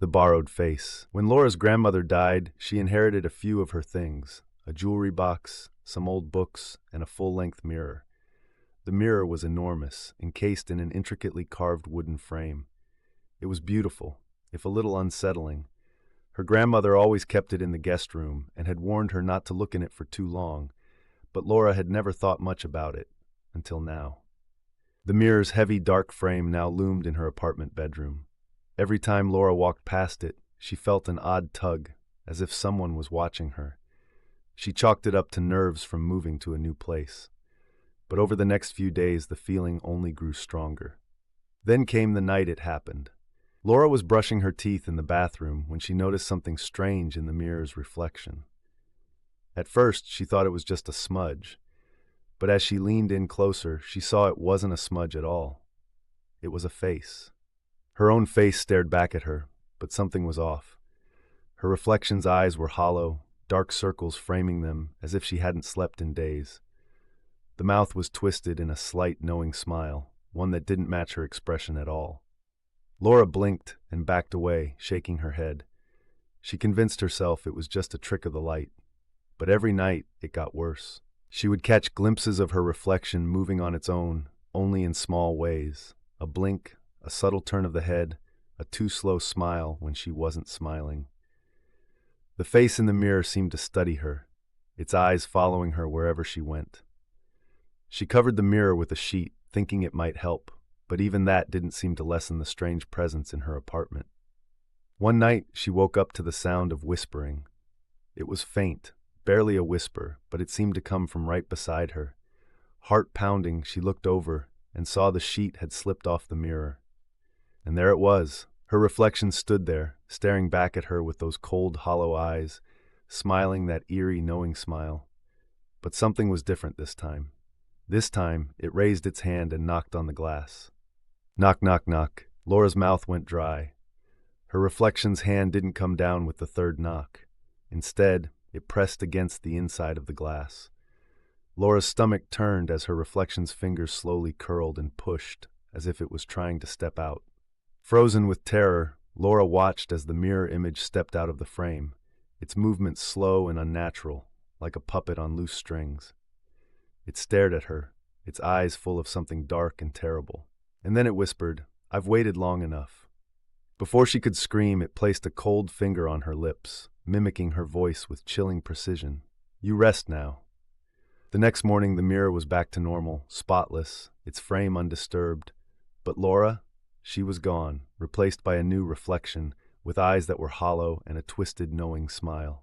The borrowed face. When Laura's grandmother died, she inherited a few of her things: a jewelry box, some old books, and a full-length mirror. The mirror was enormous, encased in an intricately carved wooden frame. It was beautiful, if a little unsettling. Her grandmother always kept it in the guest room and had warned her not to look in it for too long, but Laura had never thought much about it, until now. The mirror's heavy, dark frame now loomed in her apartment bedroom. Every time Laura walked past it, she felt an odd tug, as if someone was watching her. She chalked it up to nerves from moving to a new place. But over the next few days, the feeling only grew stronger. Then came the night it happened. Laura was brushing her teeth in the bathroom when she noticed something strange in the mirror's reflection. At first, she thought it was just a smudge, but as she leaned in closer, she saw it wasn't a smudge at all. It was a face. Her own face stared back at her, but something was off. Her reflection's eyes were hollow, dark circles framing them as if she hadn't slept in days. The mouth was twisted in a slight, knowing smile, one that didn't match her expression at all. Laura blinked and backed away, shaking her head. She convinced herself it was just a trick of the light. But every night, it got worse. She would catch glimpses of her reflection moving on its own, only in small ways. A blink, a subtle turn of the head, a too slow smile when she wasn't smiling. The face in the mirror seemed to study her, its eyes following her wherever she went. She covered the mirror with a sheet, thinking it might help, but even that didn't seem to lessen the strange presence in her apartment. One night, she woke up to the sound of whispering. It was faint, barely a whisper, but it seemed to come from right beside her. Heart pounding, she looked over and saw the sheet had slipped off the mirror. And there it was. Her reflection stood there, staring back at her with those cold, hollow eyes, smiling that eerie, knowing smile. But something was different this time. This time, it raised its hand and knocked on the glass. Knock, knock, knock. Laura's mouth went dry. Her reflection's hand didn't come down with the third knock. Instead, it pressed against the inside of the glass. Laura's stomach turned as her reflection's fingers slowly curled and pushed, as if it was trying to step out. Frozen with terror, Laura watched as the mirror image stepped out of the frame, its movements slow and unnatural, like a puppet on loose strings. It stared at her, its eyes full of something dark and terrible. And then it whispered, "I've waited long enough." Before she could scream, it placed a cold finger on her lips, mimicking her voice with chilling precision. "You rest now." The next morning, the mirror was back to normal, spotless, its frame undisturbed. But Laura? She was gone, replaced by a new reflection, with eyes that were hollow and a twisted, knowing smile.